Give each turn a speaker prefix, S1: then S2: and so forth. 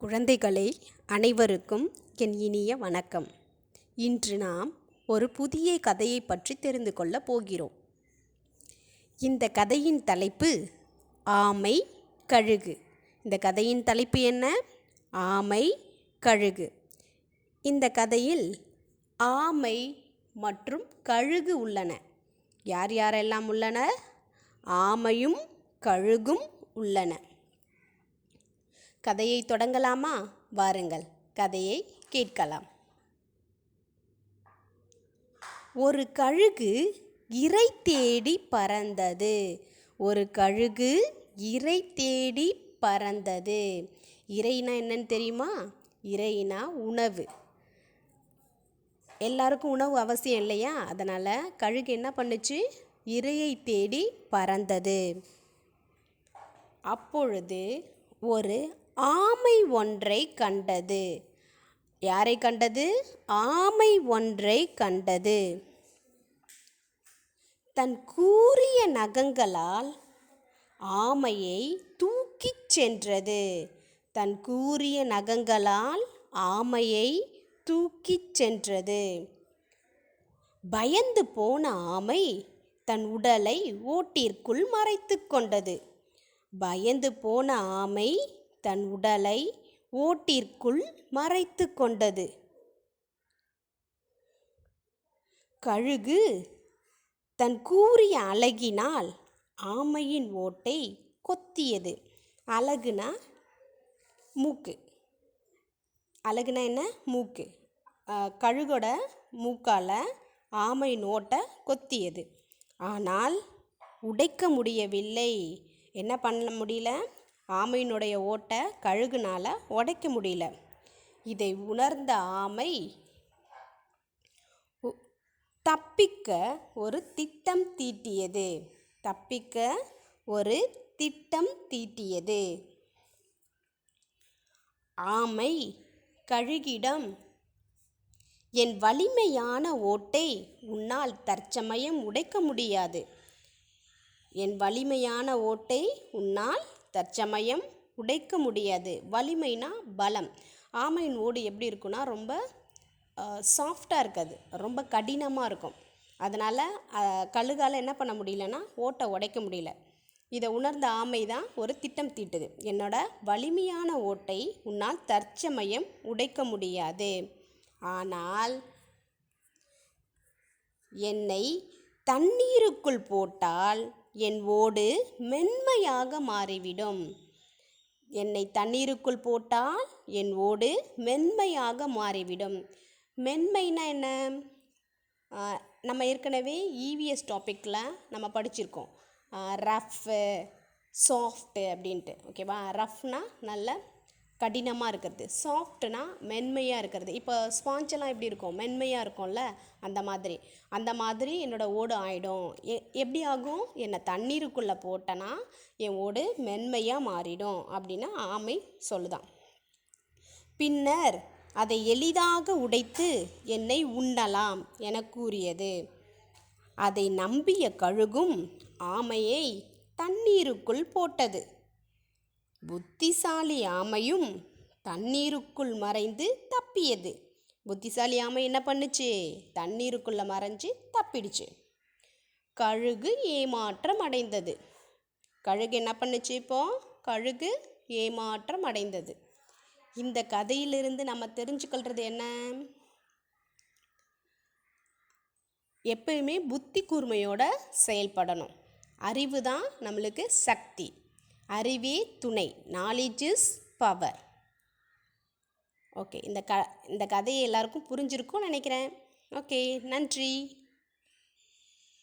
S1: குழந்தைகளே, அனைவருக்கும் என் இனிய வணக்கம். இன்று நாம் ஒரு புதிய கதையை பற்றி தெரிந்து கொள்ளப் போகிறோம். இந்த கதையின் தலைப்பு ஆமை கழுகு. இந்த கதையின் தலைப்பு என்ன? ஆமை கழுகு. இந்த கதையில் ஆமை மற்றும் கழுகு உள்ளன. யார் யாரெல்லாம் உள்ளனர்? ஆமையும் கழுகும் உள்ளன. கதையை தொடங்கலாமா? வாருங்கள், கதையை கேட்கலாம். ஒரு கழுகு இரை தேடி பறந்தது. ஒரு கழுகு இரை தேடி பறந்தது. இரைனா என்னன்னு தெரியுமா? இரைனா உணவு. எல்லாருக்கும் உணவு அவசியம் இல்லையா? அதனால் கழுகு என்ன பண்ணுச்சு? இரையை தேடி பறந்தது. அப்பொழுது ஒரு ஆமை ஒன்றை கண்டது. யாரை கண்டது? ஆமை ஒன்றை கண்டது. தன் கூரிய நகங்களால் ஆமையை தூக்கிச் சென்றது. தன் கூரிய நகங்களால் ஆமையை தூக்கிச் சென்றது. பயந்து போன ஆமை தன் உடலை ஓட்டிற்குள் மறைத்து கொண்டது. பயந்து போன ஆமை தன் உடலை ஓட்டிற்குள் மறைத்து கொண்டது. கழுகு தன் கூரிய அலகினால் ஆமையின் ஓட்டை கொத்தியது. அலகுனா மூக்கு. அலகுனா என்ன? மூக்கு. கழுகோட மூக்கால் ஆமையின் ஓட்டை கொத்தியது. ஆனால் உடைக்க முடியவில்லை. என்ன பண்ண முடியல? ஆமையினுடைய ஓட்டை கழுகுனால் உடைக்க முடியல. இதை உணர்ந்த ஆமை தப்பிக்க ஒரு திட்டம் தீட்டியது. தப்பிக்க ஒரு திட்டம் தீட்டியது. ஆமை கழுகிடம், என் வலிமையான ஓட்டை உன்னால் தற்சமயம் உடைக்க முடியாது. என் வலிமையான ஓட்டை உன்னால் தற்சமயம் உடைக்க முடியாது. வலிமைனா பலம். ஆமையின் ஓடு எப்படி இருக்குன்னா ரொம்ப சாஃப்டாக இருக்காது, ரொம்ப கடினமாக இருக்கும். அதனால் கழுகால் என்ன பண்ண முடியலன்னா ஓட்டை உடைக்க முடியல. இதை உணர்ந்த ஆமை தான் ஒரு திட்டம் தீட்டுது. என்னோட வலிமையான ஓட்டை உன்னால் தற்சமயம் உடைக்க முடியாது. ஆனால் என்னை தண்ணீருக்குள் போட்டால் என் ஓடு மென்மையாக மாறிவிடும். என்னை தண்ணீருக்குள் போட்டால் என் ஓடு மென்மையாக மாறிவிடும். மென்மைனா என்ன? நம்ம ஏற்கனவே இவிஎஸ் டாப்பிக்கில் நம்ம படிச்சிருக்கோம். ரஃப்பு, சாஃப்ட்டு அப்படின்ட்டு. ஓகேவா? ரஃப்னா நல்ல கடினமாக இருக்கிறது, சாஃப்ட்னா மென்மையாக இருக்கிறது. இப்போ ஸ்பாஞ்செல்லாம் எப்படி இருக்கும்? மென்மையாக இருக்கும்ல, அந்த மாதிரி என்னோடய ஓடு ஆகிடும். எப்படி ஆகும்? என்னை தண்ணீருக்குள்ளே போட்டேன்னா என் ஓடு மென்மையாக மாறிடும் அப்படின்னு ஆமை சொல்லுதான். பின்னர் அதை எளிதாக உடைத்து என்னை உண்ணலாம் என கூறியது. அதை நம்பிய கழுகும் ஆமையை தண்ணீருக்குள் போட்டது. புத்திசாலி ஆமையும் தண்ணீருக்குள் மறைந்து தப்பியது. புத்திசாலி ஆமை என்ன பண்ணுச்சு? தண்ணீருக்குள்ளே மறைஞ்சு தப்பிடுச்சு. கழுகு ஏமாற்றம் அடைந்தது. கழுகு என்ன பண்ணுச்சு? கழுகு ஏமாற்றம் அடைந்தது. இந்த கதையிலிருந்து நம்ம தெரிஞ்சுக்கொள்கிறது என்ன? எப்பயுமே புத்தி கூர்மையோட செயல்படணும். அறிவு தான் நம்மளுக்கு சக்தி. அறிவே துணை. Knowledge is power. ஓகே, இந்த கதையை எல்லாருக்கும் புரிஞ்சிருக்கும்னு நினைக்கிறேன். ஓகே, நன்றி.